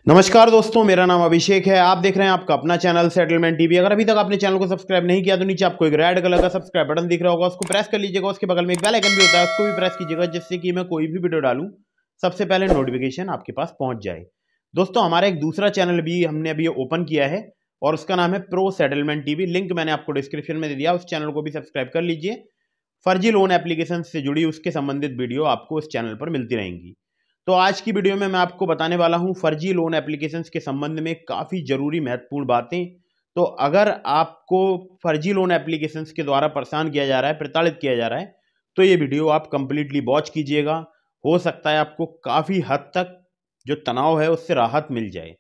नमस्कार दोस्तों, मेरा नाम अभिषेक है। आप देख रहे हैं आपका अपना चैनल सेटलमेंट टीवी। अगर अभी तक आपने चैनल को सब्सक्राइब नहीं किया तो नीचे आपको एक रेड कलर का सब्सक्राइब बटन दिख रहा होगा, उसको प्रेस कर लीजिएगा। उसके बगल में एक बेल आइकन भी होता है, उसको भी प्रेस कीजिएगा, जिससे कि मैं कोई भी वीडियो डालूं सबसे पहले नोटिफिकेशन आपके पास पहुंच जाए। दोस्तों, हमारा एक दूसरा चैनल भी हमने अभी ओपन किया है और उसका नाम है प्रो सेटलमेंट टीवी। लिंक मैंने आपको डिस्क्रिप्शन में दे दिया, उस चैनल को भी सब्सक्राइब कर लीजिए। फर्जी लोन एप्लीकेशन से जुड़ी उसके संबंधित वीडियो आपको इस चैनल पर मिलती रहेंगी। तो आज की वीडियो में मैं आपको बताने वाला हूं फर्जी लोन एप्लीकेशंस के संबंध में काफ़ी ज़रूरी महत्वपूर्ण बातें। तो अगर आपको फर्जी लोन एप्लीकेशंस के द्वारा परेशान किया जा रहा है, प्रताड़ित किया जा रहा है, तो ये वीडियो आप कंप्लीटली वॉच कीजिएगा। हो सकता है आपको काफ़ी हद तक जो तनाव है उससे राहत मिल जाए।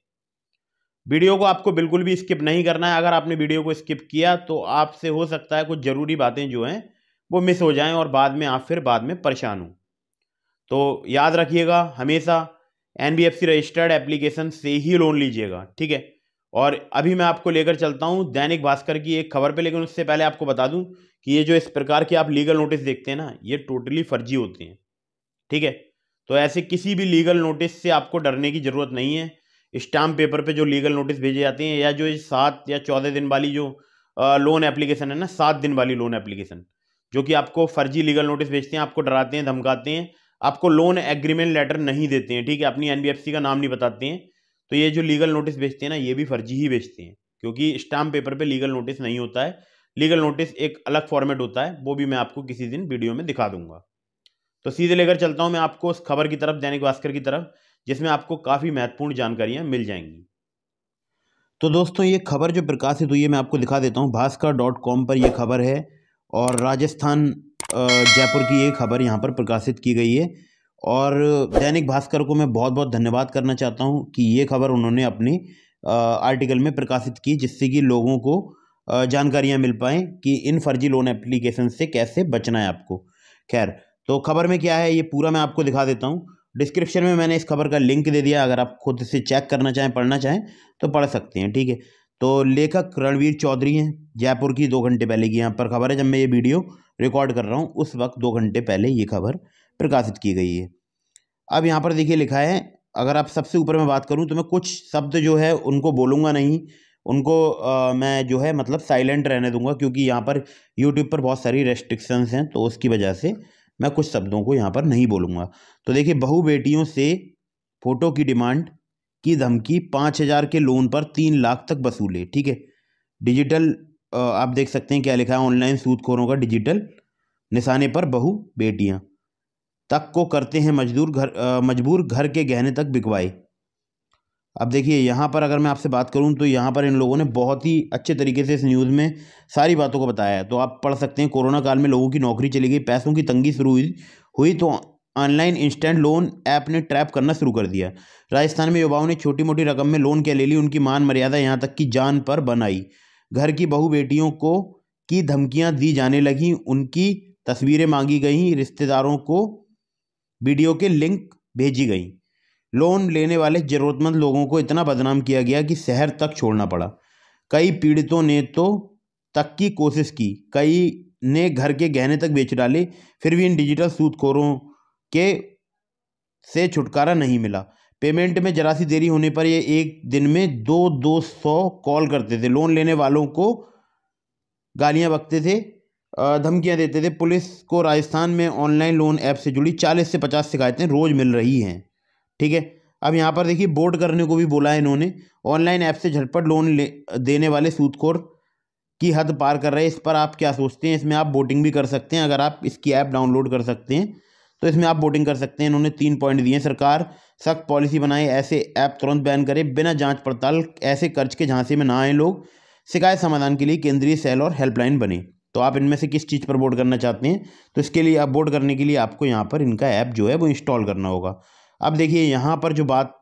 वीडियो को आपको बिल्कुल भी स्किप नहीं करना है। अगर आपने वीडियो को स्किप किया तो आपसे हो सकता है कुछ ज़रूरी बातें जो हैं वो मिस हो जाएं और बाद में आप फिर बाद में परेशान हों। तो याद रखिएगा, हमेशा एनबीएफसी रजिस्टर्ड एप्लीकेशन से ही लोन लीजिएगा, ठीक है। और अभी मैं आपको लेकर चलता हूं दैनिक भास्कर की एक खबर पे, लेकिन उससे पहले आपको बता दूं कि ये जो इस प्रकार के आप लीगल नोटिस देखते हैं ना, ये टोटली फर्जी होते हैं, ठीक है। तो ऐसे किसी भी लीगल नोटिस से आपको डरने की ज़रूरत नहीं है। स्टाम्प पेपर पे जो लीगल नोटिस भेजे जाते हैं, या जो 7 या 14 दिन वाली जो लोन एप्लीकेशन है ना, 7 दिन वाली लोन एप्लीकेशन, जो कि आपको फर्जी लीगल नोटिस भेजते हैं, आपको डराते हैं, धमकाते हैं, आपको लोन एग्रीमेंट लेटर नहीं देते हैं, ठीक है, अपनी एनबीएफसी का नाम नहीं बताते हैं। तो ये जो लीगल नोटिस भेजते हैं ना, ये भी फर्जी ही भेजते हैं, क्योंकि स्टाम्प पेपर पे लीगल नोटिस नहीं होता है। लीगल नोटिस एक अलग फॉर्मेट होता है, वो भी मैं आपको किसी दिन वीडियो में दिखा दूंगा। तो सीधे लेकर चलता हूं मैं आपको उस खबर की तरफ, दैनिक भास्कर की तरफ, जिसमें आपको काफ़ी महत्वपूर्ण जानकारियां मिल जाएंगी। तो दोस्तों, ये खबर जो प्रकाशित हुई है मैं आपको दिखा देता हूँ। भास्कर.com पर यह खबर है और राजस्थान जयपुर की ये खबर यहाँ पर प्रकाशित की गई है। और दैनिक भास्कर को मैं बहुत बहुत धन्यवाद करना चाहता हूँ कि ये खबर उन्होंने अपने आर्टिकल में प्रकाशित की, जिससे कि लोगों को जानकारियाँ मिल पाएँ कि इन फर्जी लोन एप्लीकेशन से कैसे बचना है आपको। खैर, तो खबर में क्या है ये पूरा मैं आपको दिखा देता हूँ। डिस्क्रिप्शन में मैंने इस खबर का लिंक दे दिया, अगर आप खुद से चेक करना चाहें, पढ़ना चाहें तो पढ़ सकते हैं, ठीक है। तो लेखक रणवीर चौधरी हैं, जयपुर की 2 घंटे पहले की यहाँ पर खबर है। जब मैं ये वीडियो रिकॉर्ड कर रहा हूँ उस वक्त 2 घंटे पहले ये खबर प्रकाशित की गई है। अब यहाँ पर देखिए लिखा है, अगर आप सबसे ऊपर में बात करूँ तो मैं कुछ शब्द जो है उनको बोलूँगा नहीं, उनको मैं जो है मतलब साइलेंट रहने दूंगा, क्योंकि यहाँ पर यूट्यूब पर बहुत सारी रेस्ट्रिक्शंस हैं, तो उसकी वजह से मैं कुछ शब्दों को यहाँ पर नहीं बोलूँगा। तो देखिए, बहू बेटियों से फ़ोटो की डिमांड की धमकी, 5,000 के लोन पर 3 लाख तक वसूले, ठीक है। डिजिटल आप देख सकते हैं क्या लिखा है, ऑनलाइन सूदखोरों का डिजिटल निशाने पर बहू बेटियां तक को करते हैं मजबूर, घर के गहने तक बिकवाए। अब देखिए यहाँ पर अगर मैं आपसे बात करूँ तो यहाँ पर इन लोगों ने बहुत ही अच्छे तरीके से इस न्यूज़ में सारी बातों को बताया है, तो आप पढ़ सकते हैं। कोरोना काल में लोगों की नौकरी चली गई, पैसों की तंगी शुरू हुई तो ऑनलाइन इंस्टेंट लोन ऐप ने ट्रैप करना शुरू कर दिया। राजस्थान में युवाओं ने छोटी मोटी रकम में लोन क्या ले ली, उनकी मान मर्यादा यहाँ तक कि जान पर बनाई। घर की बहू बेटियों को की धमकियाँ दी जाने लगी, उनकी तस्वीरें मांगी गई, रिश्तेदारों को वीडियो के लिंक भेजी गई। लोन लेने वाले ज़रूरतमंद लोगों को इतना बदनाम किया गया कि शहर तक छोड़ना पड़ा। कई पीड़ितों ने तो तक की कोशिश की, कई ने घर के गहने तक बेच डाले, फिर भी इन डिजिटल सूदखोरों के से छुटकारा नहीं मिला। पेमेंट में जरा सी देरी होने पर ये एक दिन में 200 कॉल करते थे, लोन लेने वालों को गालियां बकते थे, धमकियां देते थे। पुलिस को राजस्थान में ऑनलाइन लोन ऐप से जुड़ी 40 से 50 शिकायतें रोज़ मिल रही हैं, ठीक है। अब यहाँ पर देखिए, बोर्ड करने को भी बोला है इन्होंने। ऑनलाइन ऐप से झटपट लोन देने वाले सूदखोर की हद पार कर रहे हैं। इस पर आप क्या सोचते हैं? इसमें आप वोटिंग भी कर सकते हैं, अगर आप इसकी ऐप डाउनलोड कर सकते हैं तो इसमें आप वोटिंग कर सकते हैं। इन्होंने 3 पॉइंट दिए हैं। सरकार सख्त पॉलिसी बनाए, ऐसे ऐप तुरंत बैन करे, बिना जांच पड़ताल ऐसे कर्ज के झांसे में ना आए लोग, शिकायत समाधान के लिए केंद्रीय सेल और हेल्पलाइन बने। तो आप इनमें से किस चीज़ पर वोट करना चाहते हैं? तो इसके लिए आप वोट करने के लिए आपको यहाँ पर इनका ऐप जो है वो इंस्टॉल करना होगा। अब देखिए यहाँ पर जो बात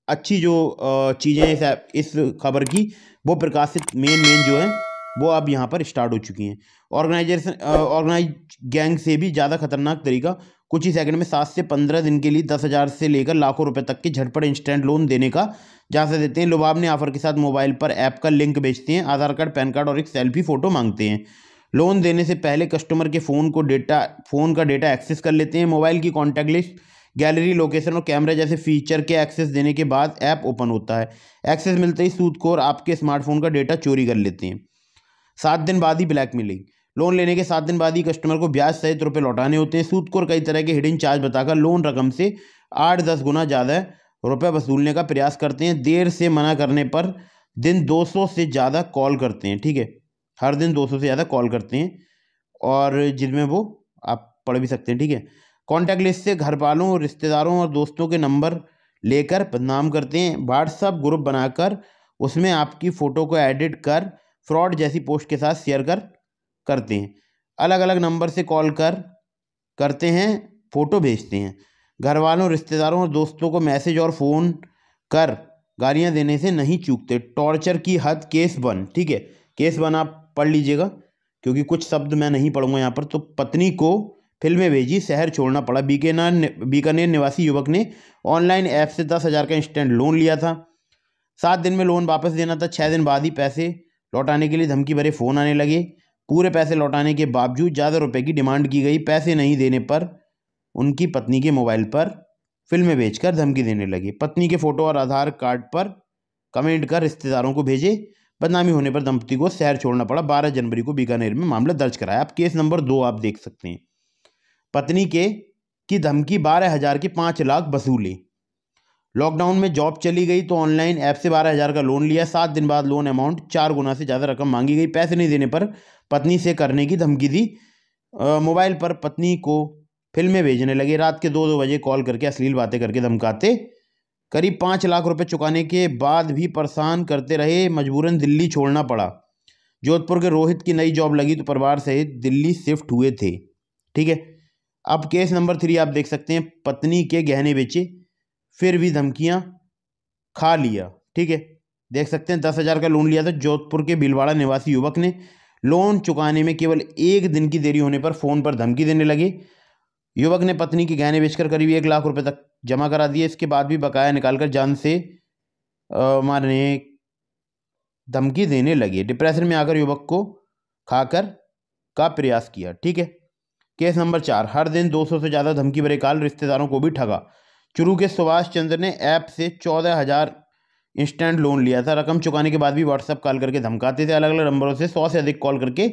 अच्छी जो चीज़ें इस खबर की वो प्रकाशित मेन जो है वो अब यहाँ पर स्टार्ट हो चुकी हैं। ऑर्गेनाइज गैंग से भी ज़्यादा खतरनाक तरीका, कुछ ही सेकंड में 7 से 15 दिन के लिए 10,000 से लेकर लाखों रुपए तक के झटपट इंस्टेंट लोन देने का झांसा देते हैं। लुभावनी ऑफर के साथ मोबाइल पर ऐप का लिंक भेजते हैं, आधार कार्ड, पैन कार्ड और एक सेल्फी फ़ोटो मांगते हैं। लोन देने से पहले कस्टमर के फ़ोन का डेटा एक्सेस कर लेते हैं, मोबाइल की कॉन्टैक्ट लिस्ट गैलरी, लोकेशन और कैमरा जैसे फीचर के एक्सेस देने के बाद ऐप ओपन होता है। एक्सेस मिलते ही सूदखोर आपके स्मार्टफोन का डेटा चोरी कर लेते हैं। 7 दिन बाद ही ब्लैकमेलिंग। लोन लेने के 7 दिन बाद ही कस्टमर को ब्याज सहित रुपये लौटाने होते हैं। सूदखोर कई तरह के हिडन चार्ज बताकर लोन रकम से 8-10 गुना ज़्यादा रुपये वसूलने का प्रयास करते हैं। देर से मना करने पर दिन 200 से ज़्यादा कॉल करते हैं, ठीक है, हर दिन 200 से ज़्यादा कॉल करते हैं, और जिनमें वो आप पढ़ भी सकते हैं, ठीक है। कॉन्टैक्ट लिस्ट से घर वालों, रिश्तेदारों और दोस्तों के नंबर लेकर बदनाम करते हैं। व्हाट्सअप ग्रुप बनाकर उसमें आपकी फ़ोटो को एडिट कर फ्रॉड जैसी पोस्ट के साथ शेयर करते हैं। अलग अलग नंबर से कॉल करते हैं, फ़ोटो भेजते हैं। घर वालों, रिश्तेदारों और दोस्तों को मैसेज और फ़ोन कर गालियां देने से नहीं चूकते। टॉर्चर की हद, केस 1, ठीक है, केस 1 आप पढ़ लीजिएगा क्योंकि कुछ शब्द मैं नहीं पढ़ूंगा यहाँ पर। तो पत्नी को फिल्में भेजी, शहर छोड़ना पड़ा। बीकानेर निवासी युवक ने ऑनलाइन ऐप से 10,000 का इंस्टेंट लोन लिया था। 7 दिन में लोन वापस देना था। 6 दिन बाद ही पैसे लौटाने के लिए धमकी भरे फ़ोन आने लगे। पूरे पैसे लौटाने के बावजूद ज़्यादा रुपए की डिमांड की गई। पैसे नहीं देने पर उनकी पत्नी के मोबाइल पर फिल्में भेजकर धमकी देने लगे। पत्नी के फ़ोटो और आधार कार्ड पर कमेंट कर रिश्तेदारों को भेजे। बदनामी होने पर दंपति को शहर छोड़ना पड़ा। 12 जनवरी को बीकानेर में मामला दर्ज कराया। अब केस नंबर 2 आप देख सकते हैं। पत्नी की धमकी, 12,000 के 5 लाख वसूले। लॉकडाउन में जॉब चली गई तो ऑनलाइन ऐप से 12,000 का लोन लिया। 7 दिन बाद लोन अमाउंट 4 गुना से ज़्यादा रकम मांगी गई। पैसे नहीं देने पर पत्नी से करने की धमकी दी। मोबाइल पर पत्नी को फिल्में भेजने लगे। रात के 2-2 बजे कॉल करके अश्लील बातें करके धमकाते। करीब 5 लाख रुपए चुकाने के बाद भी परेशान करते रहे। मजबूरन दिल्ली छोड़ना पड़ा। जोधपुर के रोहित की नई जॉब लगी तो परिवार सहित दिल्ली शिफ्ट हुए थे, ठीक है। अब केस नंबर 3 आप देख सकते हैं। पत्नी के गहने बेचे फिर भी धमकियां खा लिया, ठीक है, देख सकते हैं। 10,000 का लोन लिया था। जोधपुर के भीलवाड़ा निवासी युवक ने लोन चुकाने में केवल 1 दिन की देरी होने पर फ़ोन पर धमकी देने लगे। युवक ने पत्नी के गहने बेचकर करीब 1 लाख रुपए तक जमा करा दिए। इसके बाद भी बकाया निकालकर जान से मारने धमकी देने लगे। डिप्रेशन में आकर युवक को खाकर का प्रयास किया, ठीक है। केस नंबर 4, हर दिन 200 से ज़्यादा धमकी भरे कॉल, रिश्तेदारों को भी ठगा। चुरू के सुभाष चंद्र ने ऐप से 14,000 इंस्टेंट लोन लिया था। रकम चुकाने के बाद भी व्हाट्सएप कॉल करके धमकाते थे। अलग अलग नंबरों से 100 से अधिक कॉल करके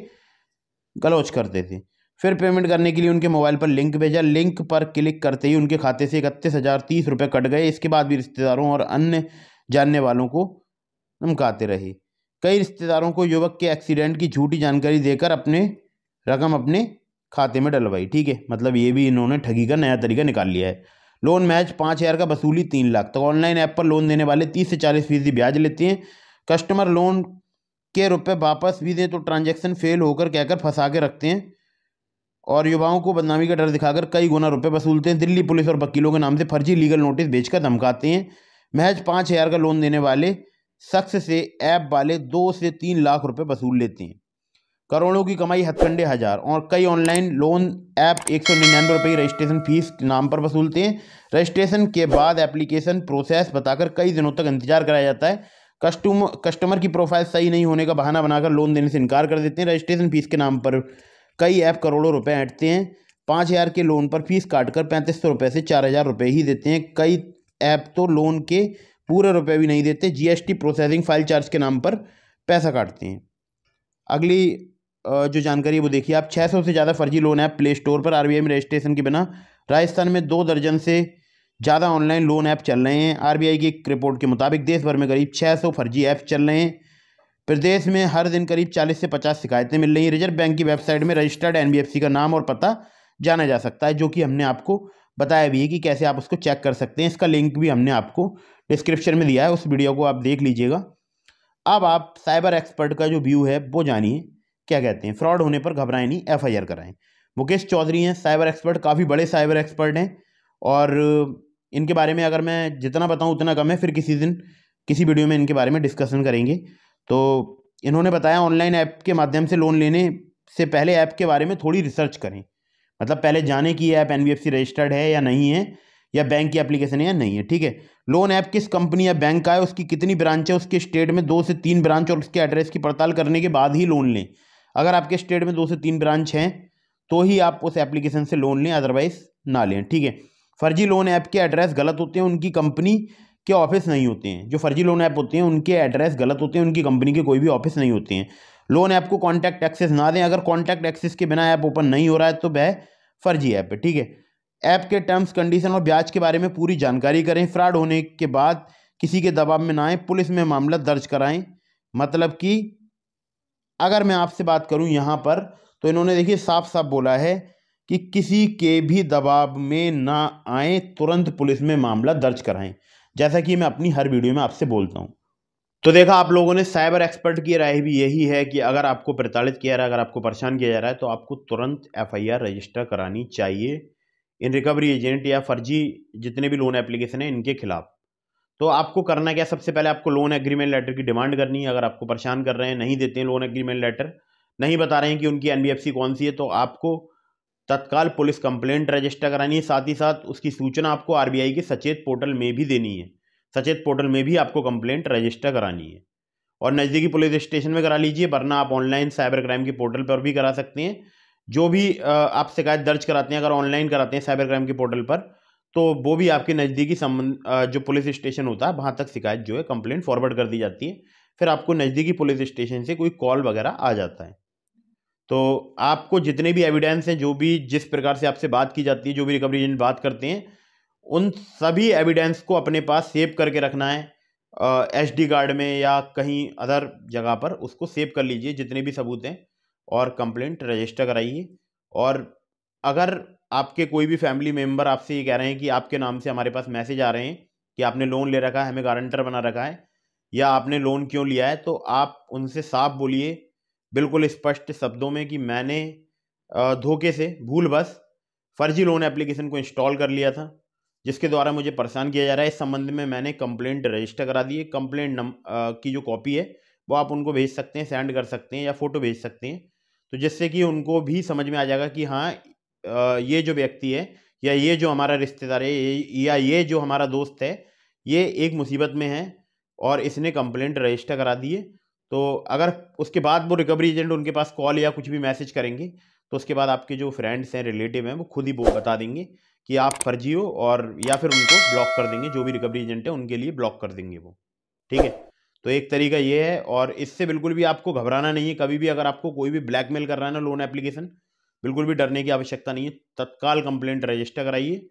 गलौज करते थे। फिर पेमेंट करने के लिए उनके मोबाइल पर लिंक भेजा। लिंक पर क्लिक करते ही उनके खाते से 31,030 रुपये कट गए। इसके बाद भी रिश्तेदारों और अन्य जानने वालों को धमकाते रहे। कई रिश्तेदारों को युवक के एक्सीडेंट की झूठी जानकारी देकर रकम अपने खाते में डलवाई, ठीक है। मतलब ये भी इन्होंने ठगी का नया तरीका निकाल लिया है। लोन मैच 5,000 का वसूली 3 लाख तक। ऑनलाइन ऐप पर लोन देने वाले 30 से 40% ब्याज लेते हैं। कस्टमर लोन के रुपए वापस भी दें तो ट्रांजैक्शन फेल होकर कहकर फंसा के रखते हैं और युवाओं को बदनामी का डर दिखाकर कई गुना रुपए वसूलते हैं। दिल्ली पुलिस और वकीलों के नाम से फर्जी लीगल नोटिस बेचकर धमकाते हैं। महज 5,000 का लोन देने वाले शख्स से ऐप वाले 2 से 3 लाख रुपए वसूल लेते हैं। करोड़ों की कमाई हथकंडे हजार। और कई ऑनलाइन लोन ऐप 199 रुपये की रजिस्ट्रेशन फीस के नाम पर वसूलते हैं। रजिस्ट्रेशन के बाद एप्लीकेशन प्रोसेस बताकर कई दिनों तक इंतजार कराया जाता है। कस्टमर की प्रोफाइल सही नहीं होने का बहाना बनाकर लोन देने से इनकार कर देते हैं। रजिस्ट्रेशन फीस के नाम पर कई ऐप करोड़ों रुपए ऐंठते हैं। 5,000 के लोन पर फीस काटकर 3500 रुपये से 4,000 रुपये ही देते हैं। कई ऐप तो लोन के पूरे रुपए भी नहीं देते। GST प्रोसेसिंग फाइल चार्ज के नाम पर पैसा काटते हैं। अगली जो जानकारी है वो देखिए आप। 600 से ज़्यादा फर्जी लोन ऐप प्ले स्टोर पर। RBI में रजिस्ट्रेशन के बिना राजस्थान में 2 दर्जन से ज़्यादा ऑनलाइन लोन ऐप चल रहे हैं। RBI की एक रिपोर्ट के मुताबिक देश भर में करीब 600 फर्जी ऐप चल रहे हैं। प्रदेश में हर दिन करीब 40 से 50 शिकायतें मिल रही हैं। रिजर्व बैंक की वेबसाइट में रजिस्टर्ड NBFC का नाम और पता जाना जा सकता है, जो कि हमने आपको बताया भी है कि कैसे आप उसको चेक कर सकते हैं। इसका लिंक भी हमने आपको डिस्क्रिप्शन में दिया है, उस वीडियो को आप देख लीजिएगा। अब आप साइबर एक्सपर्ट का जो व्यू है वो जानिए क्या कहते हैं। फ्रॉड होने पर घबराएं नहीं, FIR कराएं। मुकेश चौधरी हैं साइबर एक्सपर्ट, काफ़ी बड़े साइबर एक्सपर्ट हैं और इनके बारे में अगर मैं जितना बताऊं उतना कम है। फिर किसी दिन किसी वीडियो में इनके बारे में डिस्कशन करेंगे। तो इन्होंने बताया ऑनलाइन ऐप के माध्यम से लोन लेने से पहले ऐप के बारे में थोड़ी रिसर्च करें। मतलब पहले जाने की ऐप NBFC रजिस्टर्ड है या नहीं है, या बैंक की एप्लीकेशन है या नहीं है, ठीक है। लोन ऐप किस कंपनी या बैंक का है, उसकी कितनी ब्रांच है, उसके स्टेट में 2 से 3 ब्रांच और उसके एड्रेस की पड़ताल करने के बाद ही लोन लें। अगर आपके स्टेट में 2 से 3 ब्रांच हैं तो ही आप उस एप्लीकेशन से लोन लें, अदरवाइज ना लें, ठीक है। फर्जी लोन ऐप के एड्रेस गलत होते हैं, उनकी कंपनी के ऑफिस नहीं होते हैं। जो फर्जी लोन ऐप होते हैं उनके एड्रेस गलत होते हैं, उनकी कंपनी के कोई भी ऑफिस नहीं होते हैं। लोन ऐप को कॉन्टैक्ट एक्सेस ना दें। अगर कॉन्टैक्ट एक्सेस के बिना ऐप ओपन नहीं हो रहा है तो वह फर्जी ऐप है, ठीक है। ऐप के टर्म्स कंडीशन और ब्याज के बारे में पूरी जानकारी करें। फ्रॉड होने के बाद किसी के दबाव में ना आए, पुलिस में मामला दर्ज कराएं। मतलब कि अगर मैं आपसे बात करूं यहाँ पर, तो इन्होंने देखिए साफ साफ बोला है कि किसी के भी दबाव में ना आए, तुरंत पुलिस में मामला दर्ज कराएं, जैसा कि मैं अपनी हर वीडियो में आपसे बोलता हूं। तो देखा आप लोगों ने, साइबर एक्सपर्ट की राय भी यही है कि अगर आपको प्रताड़ित किया जा रहा है, अगर आपको परेशान किया जा रहा है, तो आपको तुरंत FIR रजिस्टर करानी चाहिए इन रिकवरी एजेंट या फर्जी जितने भी लोन एप्लीकेशन है इनके खिलाफ। तो आपको करना क्या, सबसे पहले आपको लोन एग्रीमेंट लेटर की डिमांड करनी है। अगर आपको परेशान कर रहे हैं, नहीं देते हैं लोन एग्रीमेंट लेटर, नहीं बता रहे हैं कि उनकी NBFC कौन सी है, तो आपको तत्काल पुलिस कंप्लेंट रजिस्टर करानी है। साथ ही साथ उसकी सूचना आपको RBI के सचेत पोर्टल में भी देनी है। सचेत पोर्टल में भी आपको कंप्लेंट रजिस्टर करानी है और नज़दीकी पुलिस स्टेशन में करा लीजिए, वरना आप ऑनलाइन साइबर क्राइम के पोर्टल पर भी करा सकते हैं। जो भी आप शिकायत दर्ज कराते हैं, अगर ऑनलाइन कराते हैं साइबर क्राइम के पोर्टल पर, तो वो भी आपके नज़दीकी जो पुलिस स्टेशन होता है वहाँ तक शिकायत जो है कंप्लेंट फॉरवर्ड कर दी जाती है। फिर आपको नज़दीकी पुलिस स्टेशन से कोई कॉल वगैरह आ जाता है। तो आपको जितने भी एविडेंस हैं, जो भी जिस प्रकार से आपसे बात की जाती है, जो भी रिकवरी एजेंट बात करते हैं, उन सभी एविडेंस को अपने पास सेव करके रखना है। SD कार्ड में या कहीं अदर जगह पर उसको सेव कर लीजिए जितने भी सबूत हैं, और कंप्लेंट रजिस्टर कराइए। और अगर आपके कोई भी फैमिली मेम्बर आपसे ये कह रहे हैं कि आपके नाम से हमारे पास मैसेज आ रहे हैं कि आपने लोन ले रखा है, हमें गारंटर बना रखा है, या आपने लोन क्यों लिया है, तो आप उनसे साफ बोलिए बिल्कुल स्पष्ट शब्दों में कि मैंने धोखे से भूलवश फर्जी लोन एप्लीकेशन को इंस्टॉल कर लिया था, जिसके द्वारा मुझे परेशान किया जा रहा है। इस संबंध में मैंने कंप्लेंट रजिस्टर करा दी है। कंप्लेंट की जो कॉपी है वो आप उनको भेज सकते हैं, सेंड कर सकते हैं या फ़ोटो भेज सकते हैं, तो जिससे कि उनको भी समझ में आ जाएगा कि हाँ, ये जो व्यक्ति है या ये जो हमारा रिश्तेदार है या ये जो हमारा दोस्त है, ये एक मुसीबत में है और इसने कंप्लेंट रजिस्टर करा दी है। तो अगर उसके बाद वो रिकवरी एजेंट उनके पास कॉल या कुछ भी मैसेज करेंगे, तो उसके बाद आपके जो फ्रेंड्स हैं, रिलेटिव हैं, वो खुद ही वो बता देंगे कि आप फर्जी हो, और या फिर उनको ब्लॉक कर देंगे। जो भी रिकवरी एजेंट है उनके लिए ब्लॉक कर देंगे वो, ठीक है। तो एक तरीका ये है, और इससे बिल्कुल भी आपको घबराना नहीं है। कभी भी अगर आपको कोई भी ब्लैकमेल कर रहा है ना लोन एप्लीकेशन, बिल्कुल भी डरने की आवश्यकता नहीं है। तत्काल कंप्लेंट रजिस्टर कराइए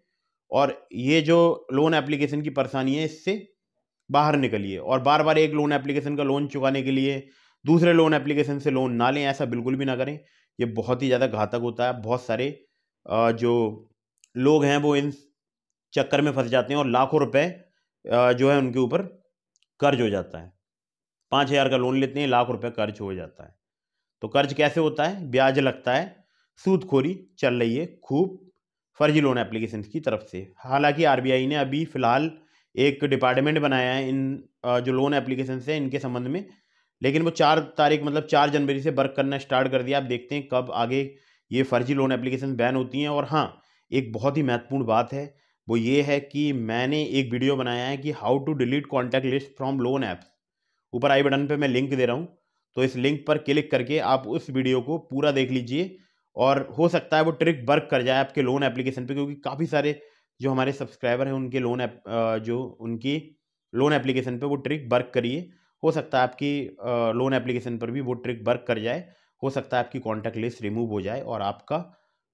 और ये जो लोन एप्लीकेशन की परेशानी है इससे बाहर निकलिए। और बार बार एक लोन एप्लीकेशन का लोन चुकाने के लिए दूसरे लोन एप्लीकेशन से लोन ना लें, ऐसा बिल्कुल भी ना करें। ये बहुत ही ज़्यादा घातक होता है। बहुत सारे जो लोग हैं वो इन चक्कर में फंस जाते हैं और लाखों रुपए जो है उनके ऊपर कर्ज हो जाता है। 5,000 का लोन लेते हैं, लाख रुपए कर्ज हो जाता है। तो कर्ज कैसे होता है? ब्याज लगता है, सूदखोरी चल रही है खूब फर्जी लोन एप्लीकेशन की तरफ से। हालांकि RBI ने अभी फ़िलहाल एक डिपार्टमेंट बनाया है इन जो लोन एप्लीकेशन है इनके संबंध में, लेकिन वो 4 तारीख मतलब 4 जनवरी से वर्क करना स्टार्ट कर दिया। आप देखते हैं कब आगे ये फर्जी लोन एप्लीकेशन बैन होती हैं। और हाँ, एक बहुत ही महत्वपूर्ण बात है, वो ये है कि मैंने एक वीडियो बनाया है कि how to delete contact list from loan apps. ऊपर आई बटन पे मैं लिंक दे रहा हूँ, तो इस लिंक पर क्लिक करके आप उस वीडियो को पूरा देख लीजिए, और हो सकता है वो ट्रिक वर्क कर जाए आपके लोन एप्लीकेशन पे, क्योंकि काफ़ी सारे जो हमारे सब्सक्राइबर हैं उनके उनकी लोन एप्लीकेशन पे वो ट्रिक वर्क करिए। हो सकता है आपकी लोन एप्लीकेशन पर भी वो ट्रिक वर्क कर जाए। हो सकता है आपकी कॉन्टैक्ट लिस्ट रिमूव हो जाए और आपका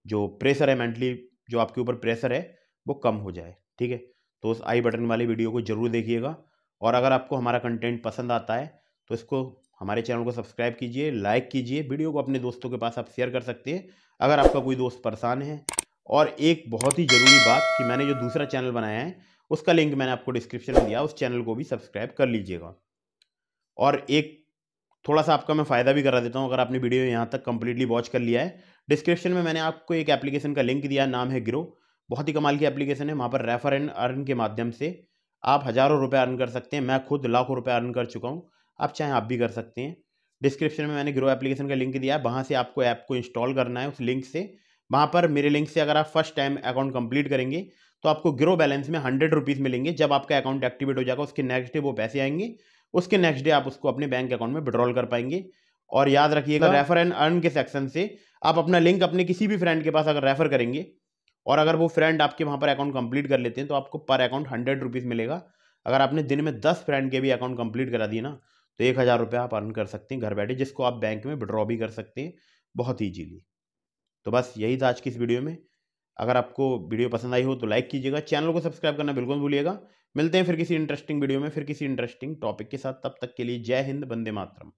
जो प्रेशर है, मेंटली जो आपके ऊपर प्रेशर है, वो कम हो जाए, ठीक है। तो उस आई बटन वाली वीडियो को ज़रूर देखिएगा। और अगर आपको हमारा कंटेंट पसंद आता है तो इसको हमारे चैनल को सब्सक्राइब कीजिए, लाइक कीजिए, वीडियो को अपने दोस्तों के पास आप शेयर कर सकते हैं अगर आपका कोई दोस्त परेशान है। और एक बहुत ही ज़रूरी बात कि मैंने जो दूसरा चैनल बनाया है उसका लिंक मैंने आपको डिस्क्रिप्शन में दिया, उस चैनल को भी सब्सक्राइब कर लीजिएगा। और एक थोड़ा सा आपका मैं फ़ायदा भी करा देता हूँ, अगर आपने वीडियो यहाँ तक कम्प्लीटली वॉच कर लिया है, डिस्क्रिप्शन में मैंने आपको एक एप्लीकेशन का लिंक दिया, नाम है ग्रो। बहुत ही कमाल की एप्लीकेशन है। वहाँ पर रेफर एंड अर्न के माध्यम से आप हज़ारों रुपये अर्न कर सकते हैं। मैं खुद लाखों रुपये अर्न कर चुका हूँ, आप चाहें आप भी कर सकते हैं। डिस्क्रिप्शन में मैंने ग्रो एप्लीकेशन का लिंक दिया है, वहाँ से आपको ऐप को इंस्टॉल करना है। उस लिंक से, वहाँ पर मेरे लिंक से अगर आप फर्स्ट टाइम अकाउंट कंप्लीट करेंगे तो आपको ग्रो बैलेंस में 100 रुपीज़ मिलेंगे। जब आपका अकाउंट एक्टिवेट हो जाएगा उसके नेक्स्ट डे वो पैसे आएंगे, उसके नेक्स्ट डे आप उसको अपने बैंक अकाउंट में विड्रॉल कर पाएंगे। और याद रखिएगा, रेफर एंड अर्न के सेक्शन से आप अपना लिंक अपने किसी भी फ्रेंड के पास अगर रेफर करेंगे और अगर वो फ्रेंड आपके वहाँ पर अकाउंट कंप्लीट कर लेते हैं तो आपको पर अकाउंट 100 रुपीज़ मिलेगा। अगर आपने दिन में 10 फ्रेंड के भी अकाउंट कंप्लीट करा दिए ना तो 1000 रुपये आप अर्न कर सकते हैं घर बैठे, जिसको आप बैंक में विड्रॉ भी कर सकते हैं बहुत ईजीली। तो बस यही था आज की इस वीडियो में। अगर आपको वीडियो पसंद आई हो तो लाइक कीजिएगा, चैनल को सब्सक्राइब करना बिल्कुल भूलिएगा। मिलते हैं फिर किसी इंटरेस्टिंग वीडियो में, फिर किसी इंटरेस्टिंग टॉपिक के साथ। तब तक के लिए जय हिंद, वंदे मातरम।